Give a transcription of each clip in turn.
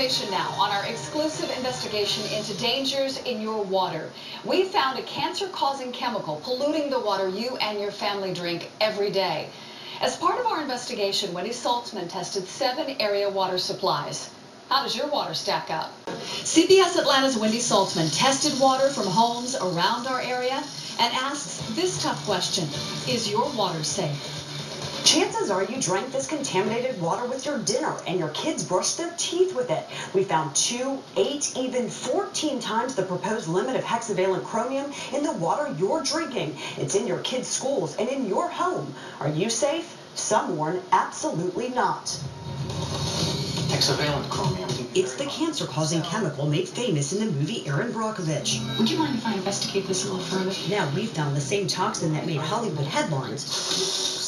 information now on our exclusive investigation into dangers in your water. We found a cancer-causing chemical polluting the water you and your family drink every day. As part of our investigation, Wendy Saltzman tested 7 area water supplies. How does your water stack up? CBS Atlanta's Wendy Saltzman tested water from homes around our area and asks this tough question: is your water safe? Chances are you drank this contaminated water with your dinner and your kids brushed their teeth with it. We found 2, 8, even 14 times the proposed limit of hexavalent chromium in the water you're drinking. It's in your kids' schools and in your home. Are you safe? Some warn absolutely not. Hexavalent chromium. It's the cancer-causing chemical made famous in the movie Erin Brockovich. Would you mind if I investigate this a little further? Now we found the same toxin that made Hollywood headlines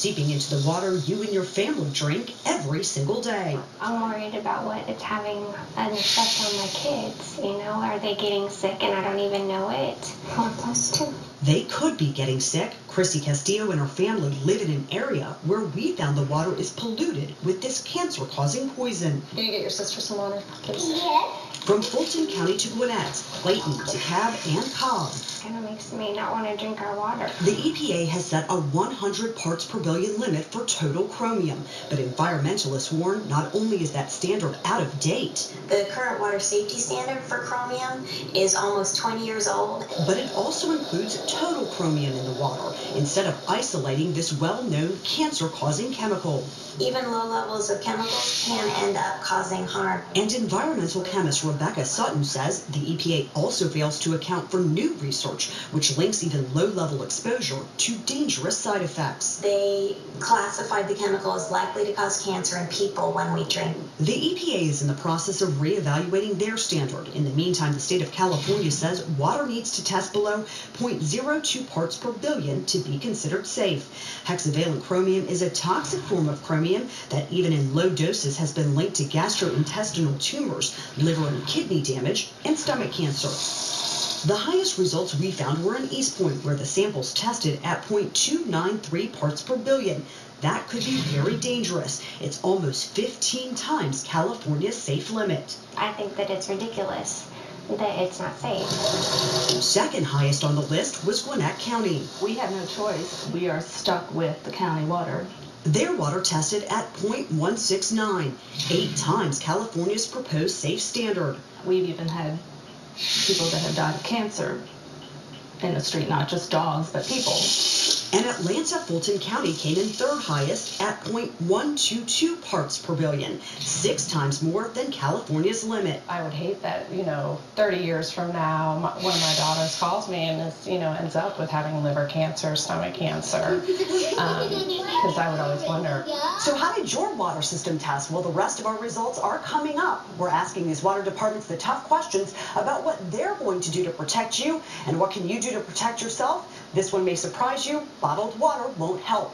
seeping into the water you and your family drink every single day. I'm worried about what it's having an effect on my kids. You know, are they getting sick and I don't even know it? 4+2. They could be getting sick. Chrissy Castillo and her family live in an area where we found the water is polluted with this cancer-causing poison. Can you get your sister some water, please? Yeah. From Fulton County to Gwinnett, Clayton, DeKalb, and Cobb. Kind of makes me not want to drink our water. The EPA has set a 100 parts per billion limit for total chromium, but environmentalists warn not only is that standard out of date, the current water safety standard for chromium is almost 20 years old. But it also includes total chromium in the water, instead of isolating this well-known cancer-causing chemical. Even low levels of chemicals can end up causing harm. And environmental chemist Rebecca Sutton says the EPA also fails to account for new research, which links even low-level exposure to dangerous side effects. They classified the chemical as likely to cause cancer in people when we drink. The EPA is in the process of reevaluating their standard. In the meantime, the state of California says water needs to test below 0.02 parts per billion to be considered safe. Hexavalent chromium is a toxic form of chromium that even in low doses has been linked to gastrointestinal tumors, liver and kidney damage, and stomach cancer. The highest results we found were in East Point, where the samples tested at 0.293 parts per billion. That could be very dangerous. It's almost 15 times California's safe limit. I think that it's ridiculous that it's not safe. Second highest on the list was Gwinnett County. We have no choice. We are stuck with the county water. Their water tested at 0.169, 8 times California's proposed safe standard. We've even had people that have died of cancer in the street, not just dogs, but people. And Atlanta Fulton County came in third highest at 0.122 parts per billion, 6 times more than California's limit. I would hate that, 30 years from now, one of my daughters calls me and is, ends up with having liver cancer, stomach cancer, because I would always wonder. So how did your water system test? Well, the rest of our results are coming up. We're asking these water departments the tough questions about what they're going to do to protect you and what can you do to protect yourself. This one may surprise you. Bottled water won't help.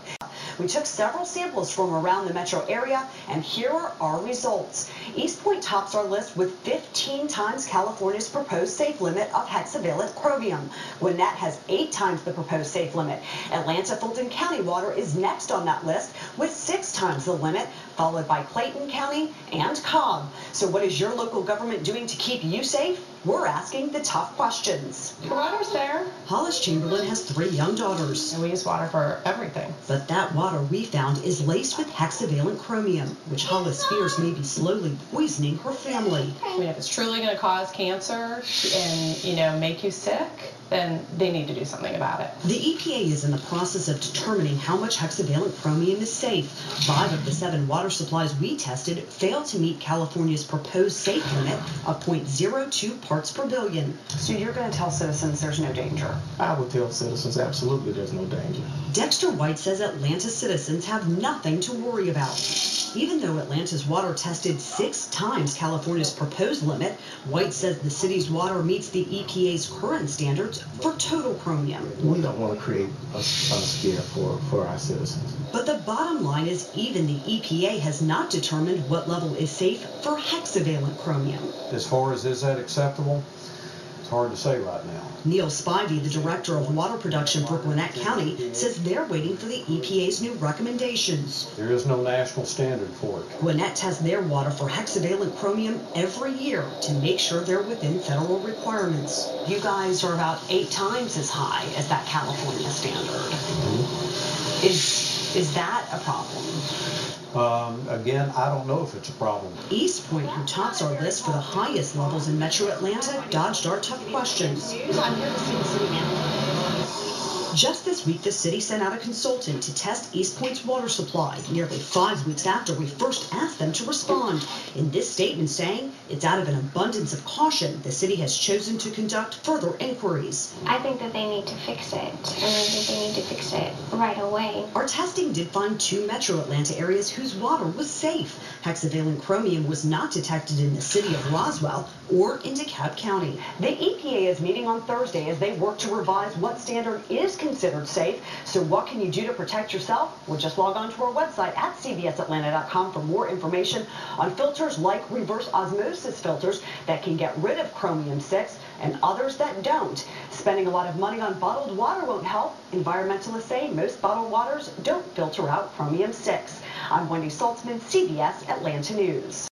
We took several samples from around the metro area, and here are our results. East Point tops our list with 15 times California's proposed safe limit of hexavalent chromium. Gwinnett has 8 times the proposed safe limit. Atlanta Fulton County water is next on that list with 6 times the limit, followed by Clayton County and Cobb. So what is your local government doing to keep you safe? We're asking the tough questions. The water's there. Hollis Chamberlain has 3 young daughters. And we use water for everything. But that water we found is laced with hexavalent chromium, which Hollis fears may be slowly poisoning her family. I mean, if it's truly going to cause cancer and, make you sick, then they need to do something about it. The EPA is in the process of determining how much hexavalent chromium is safe. 5 of the 7 water supplies we tested failed to meet California's proposed safe limit of 0.02 parts per billion. So you're going to tell citizens there's no danger? I would tell citizens absolutely there's no danger. Dexter White says Atlanta citizens have nothing to worry about. Even though Atlanta's water tested 6 times California's proposed limit, White says the city's water meets the EPA's current standards for total chromium. We don't want to create a scare for our citizens. But the bottom line is even the EPA has not determined what level is safe for hexavalent chromium. As far as is that acceptable? hard to say right now. Neil Spivey, the director of water production for Gwinnett County, says they're waiting for the EPA's new recommendations. There is no national standard for it. Gwinnett tests their water for hexavalent chromium every year to make sure they're within federal requirements. You guys are about 8 times as high as that California standard. Is that a problem? Again, I don't know if it's a problem. East Point, who tops our list for the highest levels in Metro Atlanta, dodged our tough questions. I'm here to see the city manager. Just this week, the city sent out a consultant to test East Point's water supply, nearly 5 weeks after we first asked them to respond. In this statement saying, it's out of an abundance of caution, the city has chosen to conduct further inquiries. I think that they need to fix it, and I think they need to fix it right away. Our testing did find 2 Metro Atlanta areas whose water was safe. Hexavalent chromium was not detected in the city of Roswell or in DeKalb County. The EPA is meeting on Thursday as they work to revise what standard is considered safe. So what can you do to protect yourself? Well, just log on to our website at cbsatlanta.com for more information on filters like reverse osmosis filters that can get rid of chromium-6 and others that don't. Spending a lot of money on bottled water won't help. Environmentalists say most bottled waters don't filter out chromium-6. I'm Wendy Saltzman, CBS Atlanta News.